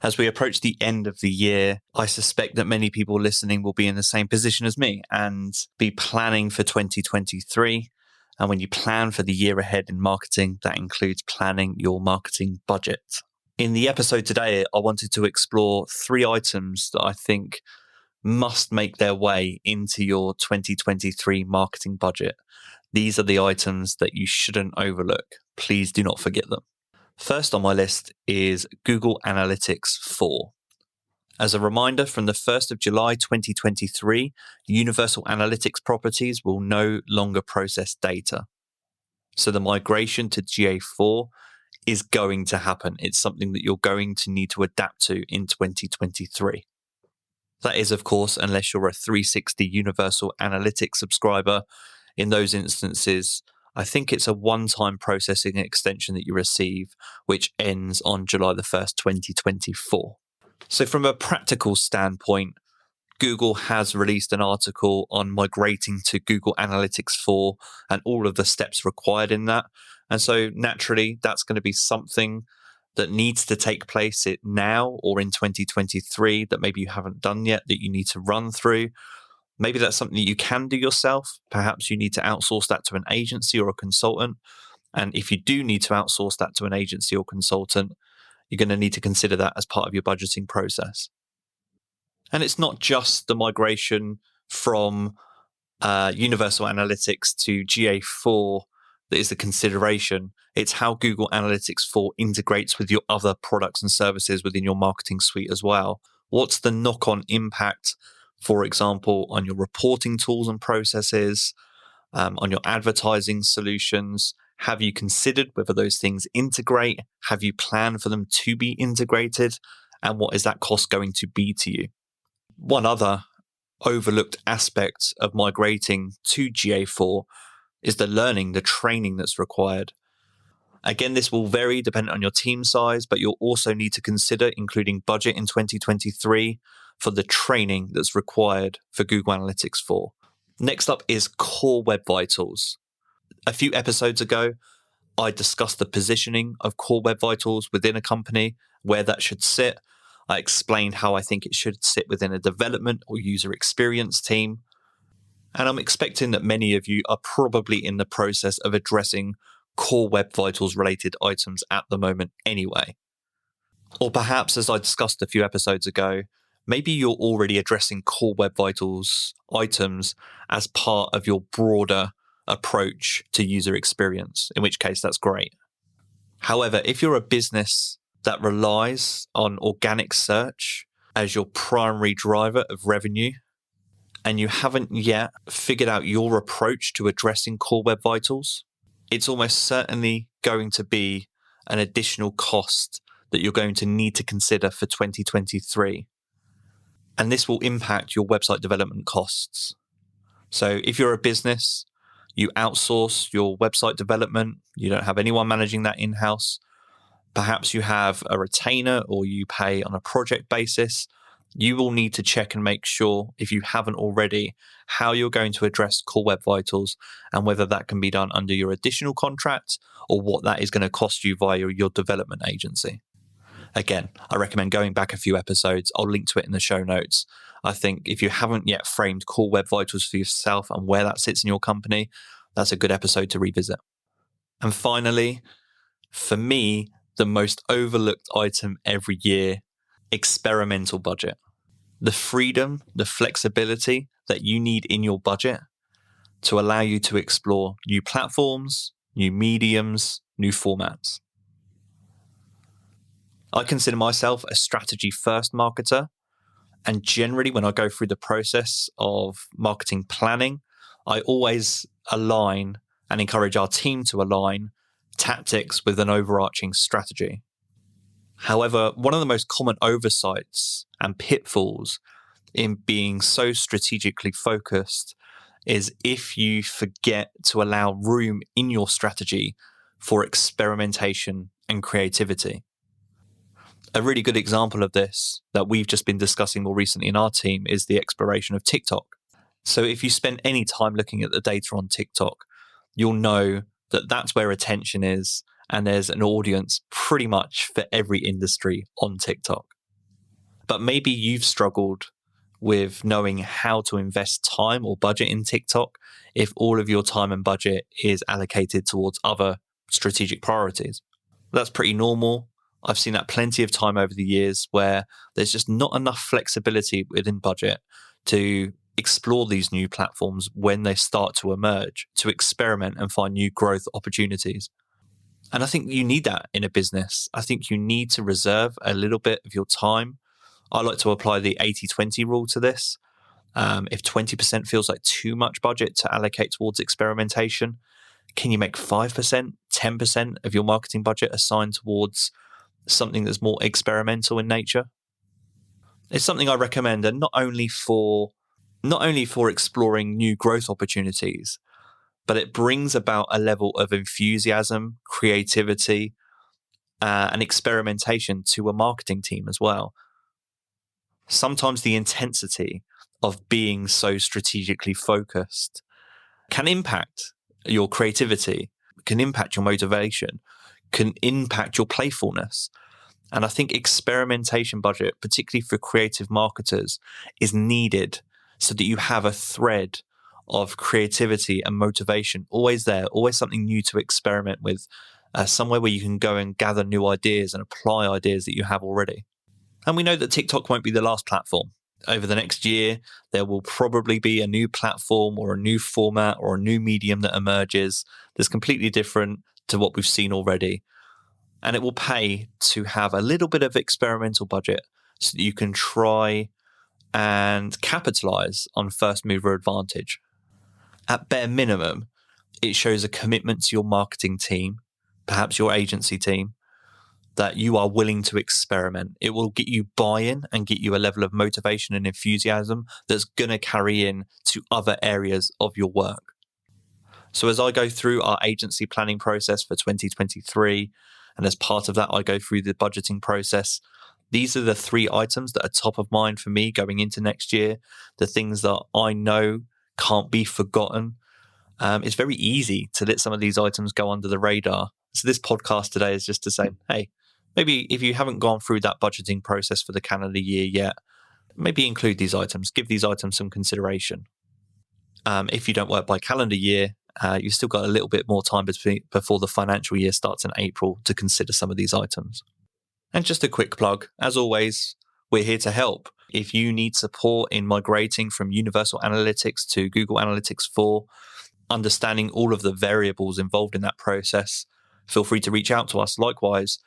As we approach the end of the year, I suspect that many people listening will be in the same position as me and be planning for 2023. And when you plan for the year ahead in marketing, that includes planning your marketing budget. In the episode today, I wanted to explore 3 items that I think must make their way into your 2023 marketing budget. These are the items that you shouldn't overlook. Please do not forget them. First on my list is Google Analytics 4. As a reminder, from the 1st of July 2023, Universal Analytics properties will no longer process data. So the migration to GA4 is going to happen. It's something that you're going to need to adapt to in 2023. That is, of course, unless you're a 360 Universal Analytics subscriber. In those instances, I think it's a one-time processing extension that you receive, which ends on July the 1st, 2024. So from a practical standpoint, Google has released an article on migrating to Google Analytics 4 and all of the steps required in that. And so naturally, that's going to be something that needs to take place now or in 2023 that maybe you haven't done yet that you need to run through. Maybe that's something that you can do yourself. Perhaps you need to outsource that to an agency or a consultant. And if you do need to outsource that to an agency or consultant, you're going to need to consider that as part of your budgeting process. And it's not just the migration from Universal Analytics to GA4 that is the consideration. It's how Google Analytics 4 integrates with your other products and services within your marketing suite as well. What's the knock-on impact, for example, on your reporting tools and processes, on your advertising solutions? Have you considered whether those things integrate? Have you planned for them to be integrated? And what is that cost going to be to you? One other overlooked aspect of migrating to GA4 is the learning, the training that's required. Again, this will vary depending on your team size, but you'll also need to consider including budget in 2023 for the training that's required for Google Analytics 4. Next up is Core Web Vitals. A few episodes ago, I discussed the positioning of Core Web Vitals within a company, where that should sit. I explained how I think it should sit within a development or user experience team. And I'm expecting that many of you are probably in the process of addressing Core Web Vitals related items at the moment anyway. Or perhaps, as I discussed a few episodes ago, maybe you're already addressing Core Web Vitals items as part of your broader approach to user experience, in which case that's great. However, if you're a business that relies on organic search as your primary driver of revenue, and you haven't yet figured out your approach to addressing Core Web Vitals, it's almost certainly going to be an additional cost that you're going to need to consider for 2023. And this will impact your website development costs. So if you're a business, you outsource your website development, you don't have anyone managing that in-house, perhaps you have a retainer or you pay on a project basis, you will need to check and make sure, if you haven't already, how you're going to address Core Web Vitals and whether that can be done under your additional contract or what that is going to cost you via your development agency. Again, I recommend going back a few episodes. I'll link to it in the show notes. I think if you haven't yet framed Core Web Vitals for yourself and where that sits in your company, that's a good episode to revisit. And finally, for me, the most overlooked item every year, experimental budget. The freedom, the flexibility that you need in your budget to allow you to explore new platforms, new mediums, new formats. I consider myself a strategy-first marketer, and generally when I go through the process of marketing planning, I always align and encourage our team to align tactics with an overarching strategy. However, one of the most common oversights and pitfalls in being so strategically focused is if you forget to allow room in your strategy for experimentation and creativity. A really good example of this that we've just been discussing more recently in our team is the exploration of TikTok. So if you spend any time looking at the data on TikTok, you'll know that that's where attention is, and there's an audience pretty much for every industry on TikTok. but maybe you've struggled with knowing how to invest time or budget in TikTok if all of your time and budget is allocated towards other strategic priorities. That's pretty normal. I've seen that plenty of time over the years where there's just not enough flexibility within budget to explore these new platforms when they start to emerge, to experiment and find new growth opportunities. And I think you need that in a business. I think you need to reserve a little bit of your time. I like to apply the 80-20 rule to this. If 20% feels like too much budget to allocate towards experimentation, can you make 5%, 10% of your marketing budget assigned towards something that's more experimental in nature? It's something I recommend, and not only for exploring new growth opportunities, but it brings about a level of enthusiasm, creativity, and experimentation to a marketing team as well. Sometimes the intensity of being so strategically focused can impact your creativity, can impact your motivation, can impact your playfulness. And I think experimentation budget, particularly for creative marketers, is needed so that you have a thread of creativity and motivation always there, always something new to experiment with, somewhere where you can go and gather new ideas and apply ideas that you have already. And we know that TikTok won't be the last platform. Over the next year, there will probably be a new platform or a new format or a new medium that emerges that's completely different to what we've seen already. And it will pay to have a little bit of experimental budget so that you can try and capitalize on first mover advantage. At bare minimum, it shows a commitment to your marketing team, perhaps your agency team, that you are willing to experiment. It will get you buy-in and get you a level of motivation and enthusiasm that's going to carry in to other areas of your work. So as I go through our agency planning process for 2023, and as part of that, I go through the budgeting process, these are the 3 items that are top of mind for me going into next year, the things that I know can't be forgotten. It's very easy to let some of these items go under the radar. So this podcast today is just to say, hey, maybe if you haven't gone through that budgeting process for the calendar year yet, maybe include these items, give these items some consideration. If you don't work by calendar year, you've still got a little bit more time before the financial year starts in April to consider some of these items. And just a quick plug, as always, we're here to help. If you need support in migrating from Universal Analytics to Google Analytics 4, understanding all of the variables involved in that process, feel free to reach out to us. Likewise,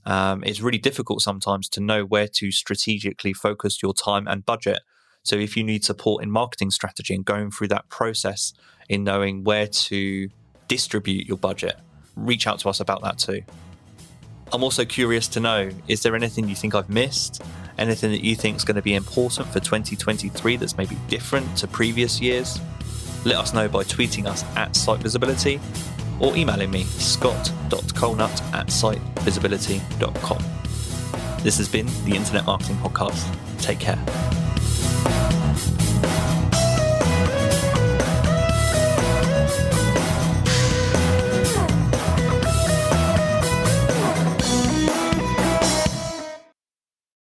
it's really difficult sometimes to know where to strategically focus your time and budget. So if you need support in marketing strategy and going through that process in knowing where to distribute your budget, reach out to us about that too. I'm also curious to know, is there anything you think I've missed? Anything that you think is going to be important for 2023 that's maybe different to previous years? Let us know by tweeting us at Site Visibility or emailing me, scott.colnut@sitevisibility.com. This has been the Internet Marketing Podcast. Take care.